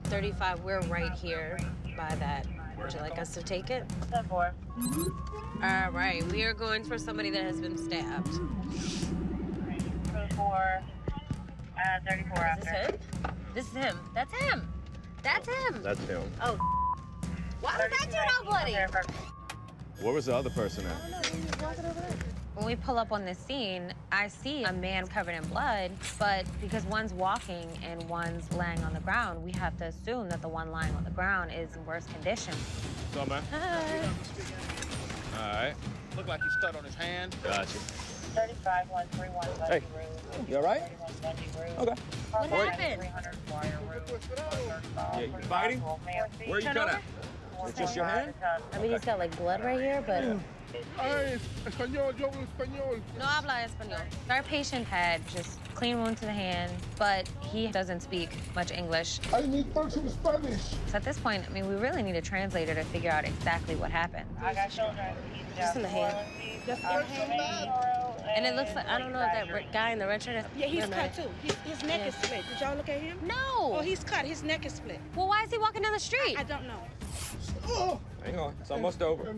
35, we're right here by that. Would you like us to take it? 10-4. All right, we are going for somebody that has been stabbed. 4, 34 Is this him? This is him. That's him. That's him. That's him. Oh, why was that dude all bloody? Where was the other person at? I don't know, he was walking over there. When we pull up on this scene, I see a man covered in blood, but because one's walking and one's laying on the ground, we have to assume that the one lying on the ground is in worse condition. What's up, man? Hi. All right. Looked like he's cut on his hand. Gotcha. 35, 131, Hey, you all right? Okay. What happened? Yeah, you fighting? Where are you cut at? It's just your hand? I mean, he's got like blood right here, but... Ay, español, yo hablo español. No habla español. Our patient had just clean wound to the hand, but he doesn't speak much English. I need person Spanish. So at this point, I mean, we really need a translator to figure out exactly what happened. I got children. Just in the hand. Just in the hand. And it looks like, I don't know if that guy in the red shirt is... Yeah, he's cut too. His neck is split. Did y'all look at him? No. Oh, he's cut. His neck is split. Well, why is he walking down the street? I don't know. Oh. Hang on, it's almost over.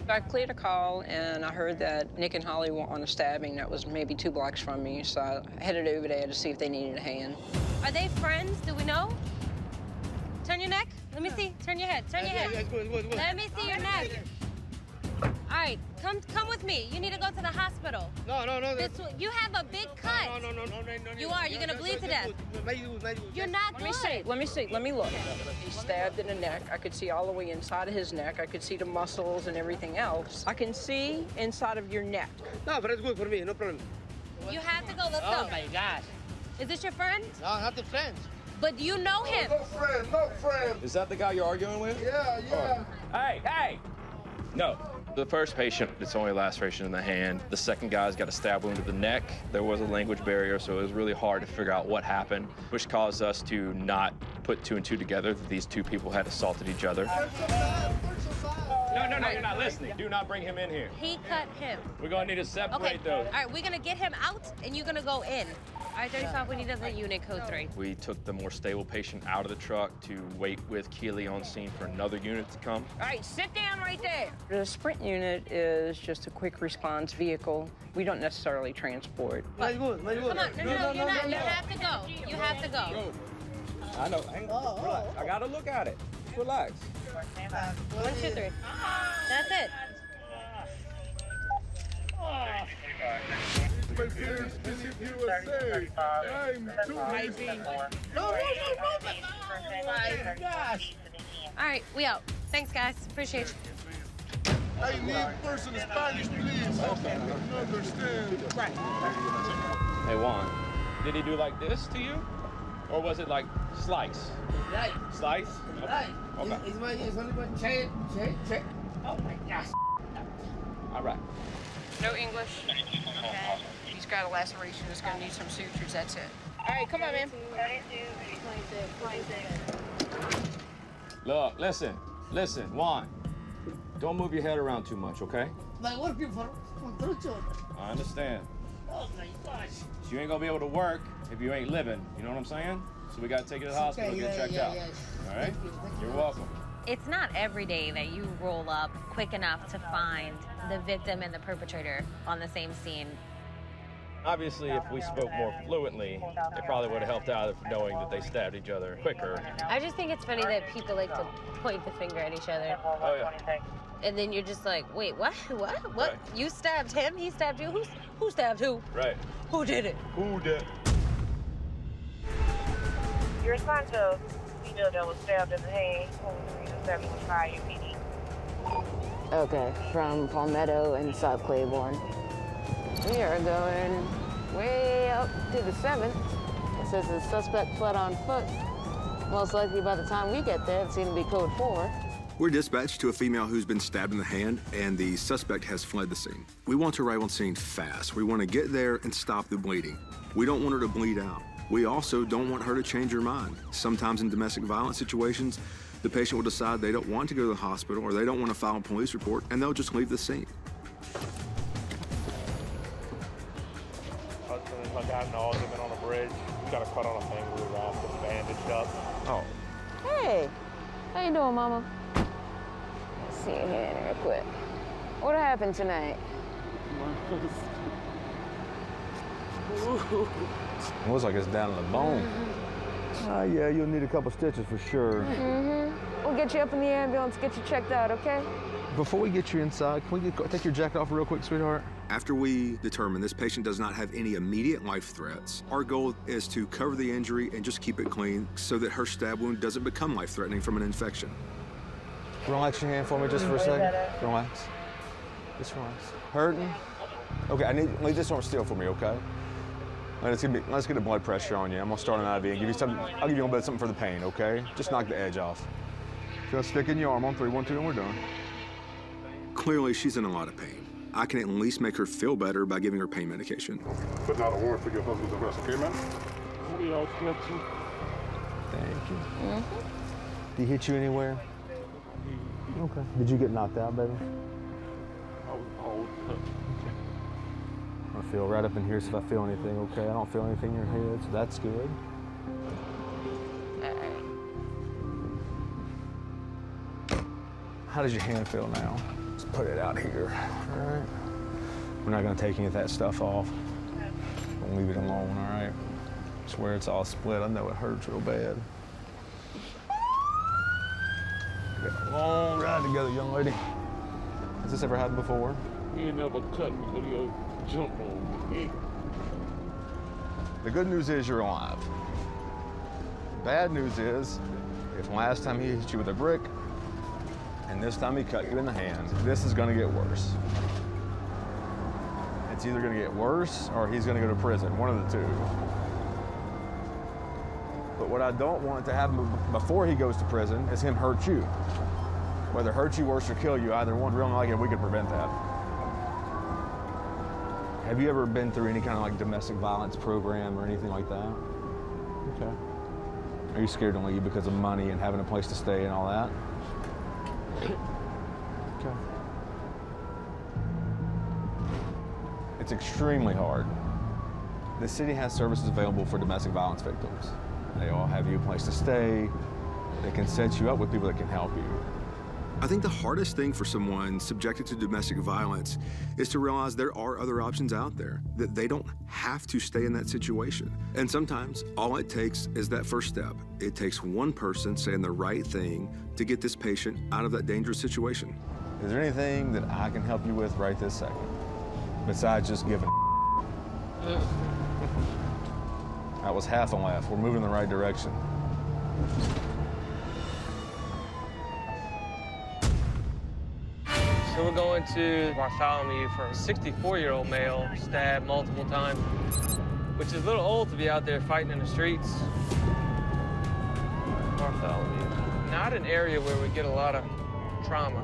I cleared a call, and I heard that Nick and Holly were on a stabbing that was maybe 2 blocks from me, so I headed over there to see if they needed a hand. Are they friends? Do we know? Turn your neck. Let me see. Turn your head. Turn your head. Good. Let me see your neck. All right, come with me. You need to go to the hospital. No. You have a big cut. No. You are. You're gonna bleed to death. You're not good. Let me see. Let me look. He's stabbed in the neck. I could see all the way inside of his neck. I could see the muscles and everything else. I can see inside of your neck. No, but it's good for me, no problem. You have to go. Let's go. Oh my gosh. Is this your friend? No, not the friends. But you know him. No friend. Is that the guy you're arguing with? Yeah. Hey! No. The first patient, it's only a laceration in the hand. The second guy's got a stab wound to the neck. There was a language barrier, so it was really hard to figure out what happened, which caused us to not put 2 and 2 together that these 2 people had assaulted each other. No, you're not listening. Do not bring him in here. He cut him. We're gonna need to separate those. All right, we're gonna get him out, and you're gonna go in. All right, 35, we need another unit, code 3. We took the more stable patient out of the truck to wait with Keely on scene for another unit to come. All right, sit down right there. The sprint unit is just a quick response vehicle. We don't necessarily transport. Very good. Come on, no, you're not. You have to go. You have to go. I know. Hang on. Relax. I gotta look at it. Just relax. 1, 2, 3. That's it. USA. I'm too My gosh. All right, we out. Thanks, guys. Appreciate you. I need person Spanish, please. I don't understand. Right. Hey, Juan, did he do like this to you? Or was it like slice? Right. Slice? Right. Okay. It's only one check. Oh my gosh. All right. No English. Okay. He's got a laceration. He's gonna need some sutures. That's it. All right, come on, man. 32. Look, listen, Juan. Don't move your head around too much, okay? My working for construction. I understand. Oh my gosh. So you ain't gonna be able to work if you ain't living. You know what I'm saying? So we gotta take you to the hospital and get checked out. All right? Thank you. You're welcome. It's not every day that you roll up quick enough to find the victim and the perpetrator on the same scene. Obviously, if we spoke more fluently, it probably would have helped out knowing that they stabbed each other quicker. I just think it's funny that people like to point the finger at each other. Oh, yeah. And then you're just like, wait, what? What? Right. You stabbed him? He stabbed you? Who stabbed who? Right. Who did it? Who did? Your son to female that was stabbed in the hand, 715 UPD. Okay, from Palmetto and South Claiborne. We are going way up to the 7th. It says the suspect fled on foot. Most likely by the time we get there, it's going to be code 4. We're dispatched to a female who's been stabbed in the hand, and the suspect has fled the scene. We want to arrive on scene fast. We want to get there and stop the bleeding. We don't want her to bleed out. We also don't want her to change her mind. Sometimes in domestic violence situations, the patient will decide they don't want to go to the hospital or they don't want to file a police report, and they'll just leave the scene. got an argument on a bridge. He got a cut on a finger. We wrapped it, bandaged up. Oh. Hey, how you doing, Mama? Let's see your hand real quick. What happened tonight? It looks like it's down in the bone. Yeah, you'll need a couple stitches for sure. We'll get you up in the ambulance, get you checked out, okay? Before we get you inside, can we take your jacket off real quick, sweetheart? After we determine this patient does not have any immediate life threats, our goal is to cover the injury and just keep it clean so that her stab wound doesn't become life-threatening from an infection. Relax your hand for me just for a second. Relax. Just relax. Hurting? Okay, leave this arm still for me, okay? Let's get a blood pressure on you. I'm gonna start an IV and give you something. I'll give you a little bit of something for the pain, okay? Just knock the edge off. Just stick in your arm on 3, 1, 2, and we're done. Clearly, she's in a lot of pain. I can at least make her feel better by giving her pain medication. Putting out a warrant for your husband's arrest, okay, man? We all get you. Thank you. Did he hit you anywhere? Okay. Did you get knocked out, baby? I was old. I feel right up in here, so if I feel anything, okay? I don't feel anything in your head, so that's good. How does your hand feel now? Let's put it out here, all right? We're not gonna take any of that stuff off. We'll leave it alone, all right? I swear it's all split. I know it hurts real bad. We got a long ride together, young lady. Has this ever happened before? He ain't never cut me, but he'll jump on me. The good news is you're alive. The bad news is, if last time he hit you with a brick, and this time he cut you in the hand, this is gonna get worse. It's either gonna get worse or he's gonna go to prison, one of the two. But what I don't want to happen before he goes to prison is him hurt you. Whether hurt you worse or kill you, either one, real like it, we could prevent that. Have you ever been through any kind of like domestic violence program or anything like that? Okay. Are you scared to leave because of money and having a place to stay and all that? Okay. It's extremely hard. The city has services available for domestic violence victims. They all have you a place to stay. They can set you up with people that can help you. I think the hardest thing for someone subjected to domestic violence is to realize there are other options out there, that they don't have to stay in that situation. And sometimes all it takes is that first step. It takes one person saying the right thing to get this patient out of that dangerous situation. Is there anything that I can help you with right this second, besides just giving That was half a laugh. We're moving in the right direction. So we're going to Bartholomew for a 64-year-old male stabbed multiple times, which is a little old to be out there fighting in the streets. Bartholomew. Not an area where we get a lot of trauma.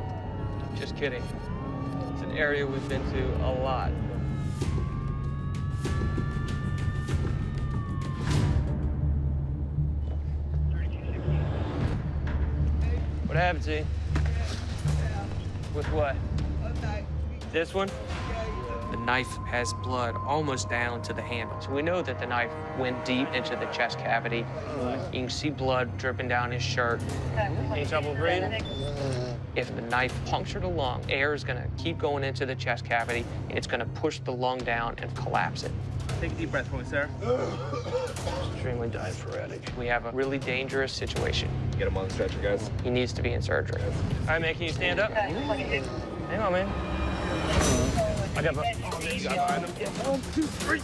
Just kidding. It's an area we've been to a lot. What happened to you? With what? This one? The knife has blood almost down to the handle. So we know that the knife went deep into the chest cavity. You can see blood dripping down his shirt. Any trouble breathing? If the knife punctured a lung, air is gonna keep going into the chest cavity, and it's gonna push the lung down and collapse it. Take a deep breath for me, sir. Extremely diaphoretic. We have a really dangerous situation. Get him on the stretcher, guys. He needs to be in surgery. All right, man, can you stand up? Hang on, man. I got my... You got behind him? 1, 2, 3.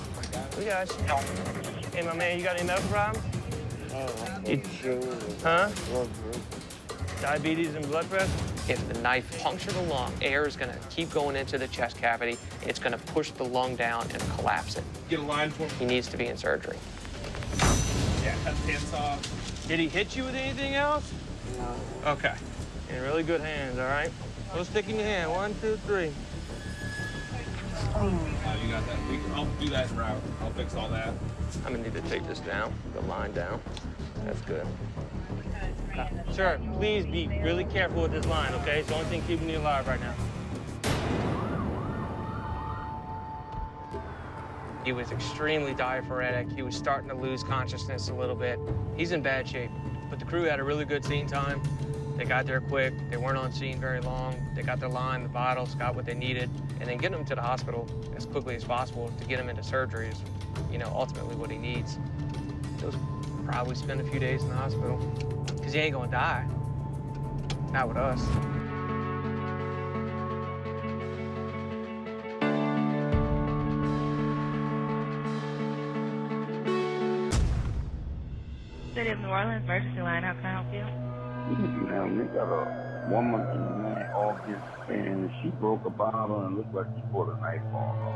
We got you. Hey, my man, you got any medical problems? Huh? Diabetes and blood pressure? If the knife punctured a lung, air is gonna keep going into the chest cavity. It's gonna push the lung down and collapse it. Get a line for me. He needs to be in surgery. Yeah, cut the pants off. Did he hit you with anything else? No. Okay. In really good hands, all right? Let's stick in your hand. 1, 2, 3. You got that. I'll do that in route. I'll fix all that. I'm gonna need to take this down, the line down. That's good. Sir, please be really careful with this line, okay? It's the only thing keeping you alive right now. He was extremely diaphoretic. He was starting to lose consciousness a little bit. He's in bad shape, but the crew had a really good scene time. They got there quick. They weren't on scene very long. They got their line, the vitals, got what they needed, and then getting him to the hospital as quickly as possible to get him into surgery is, you know, ultimately what he needs. He'll probably spend a few days in the hospital because he ain't gonna die. Not with us. City of New Orleans emergency line, how can I help you? Ma'am, we got a woman in August, and she broke a bottle and looked like she pulled a knife on her.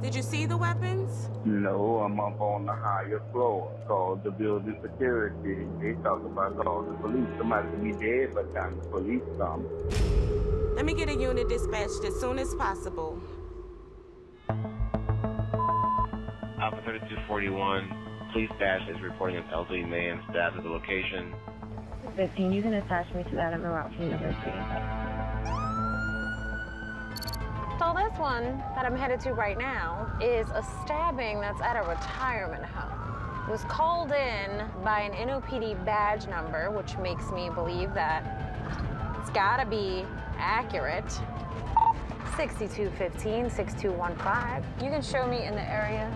Did you see the weapons? No, I'm up on the higher floor. Called the building security. They talk about calling the police. Somebody could be dead by the time the police come. Let me get a unit dispatched as soon as possible. Alpha 3241, police dash is reporting an elderly man stabbed at the location. 15, you can attach me to that at my route from University. So this one that I'm headed to right now is a stabbing that's at a retirement home. It was called in by an NOPD badge number, which makes me believe that it's gotta be accurate. 6215, 6215. You can show me in the area.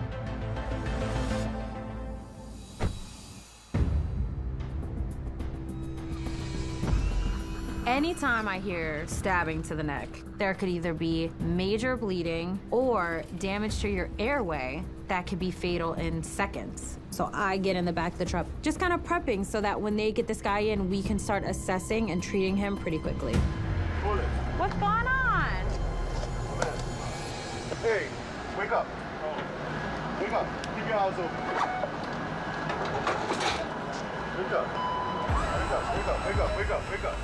Anytime I hear stabbing to the neck, there could either be major bleeding or damage to your airway that could be fatal in seconds. So I get in the back of the truck, just kind of prepping so that when they get this guy in, we can start assessing and treating him pretty quickly. What's going on? Hey, wake up. Wake up. Keep your eyes open. Wake up. Wake up, wake up, wake up, wake up, wake up.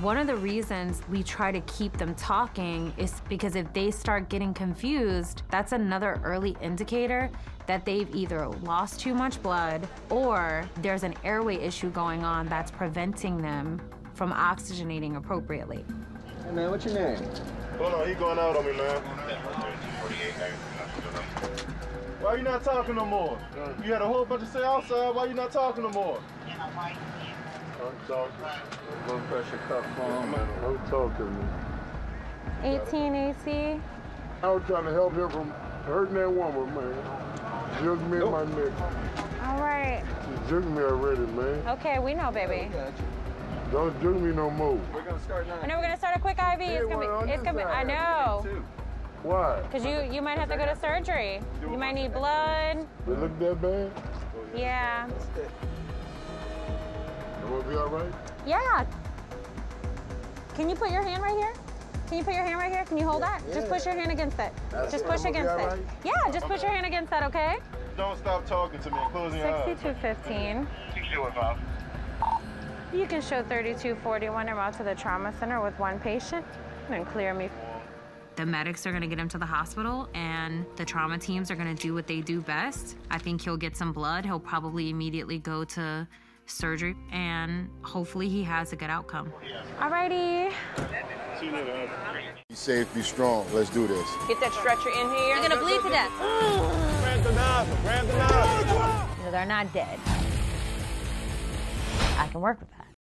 One of the reasons we try to keep them talking is because if they start getting confused, that's another early indicator that they've either lost too much blood or there's an airway issue going on that's preventing them from oxygenating appropriately. Hey man, what's your name? Hold on, he going out on me, man. Why you not talking no more? You had a whole bunch of say outside, why you not talking no more? I'm talking. Blood pressure cuff on, man. Don't talk to me. 18 AC. I was trying to help him from hurting that woman, man. Just me and my neck. All right. She juke me already, man. Okay, we know, baby. Don't juke me no more. I know we're gonna start a quick IV. It's gonna be, I know. Why? Because you might have to go to surgery. You might need blood. It look that bad? Yeah. It will be all right? Yeah. Can you put your hand right here? Can you put your hand right here? Can you hold that? Yeah. Just push your hand against it. Just push against it. Right? Yeah, just push your hand against that, okay? Don't stop talking to me. Closing your eyes. 6215. 6215. You can show 3241 and route to the trauma center with one patient and clear me. The medics are gonna get him to the hospital and the trauma teams are gonna do what they do best. I think he'll get some blood. He'll probably immediately go to surgery and hopefully he has a good outcome. Alrighty. Be safe, be strong. Let's do this. Get that stretcher in here. You're gonna bleed to death. Grab the nozzle, grab the nozzle. No, they're not dead. I can work with that.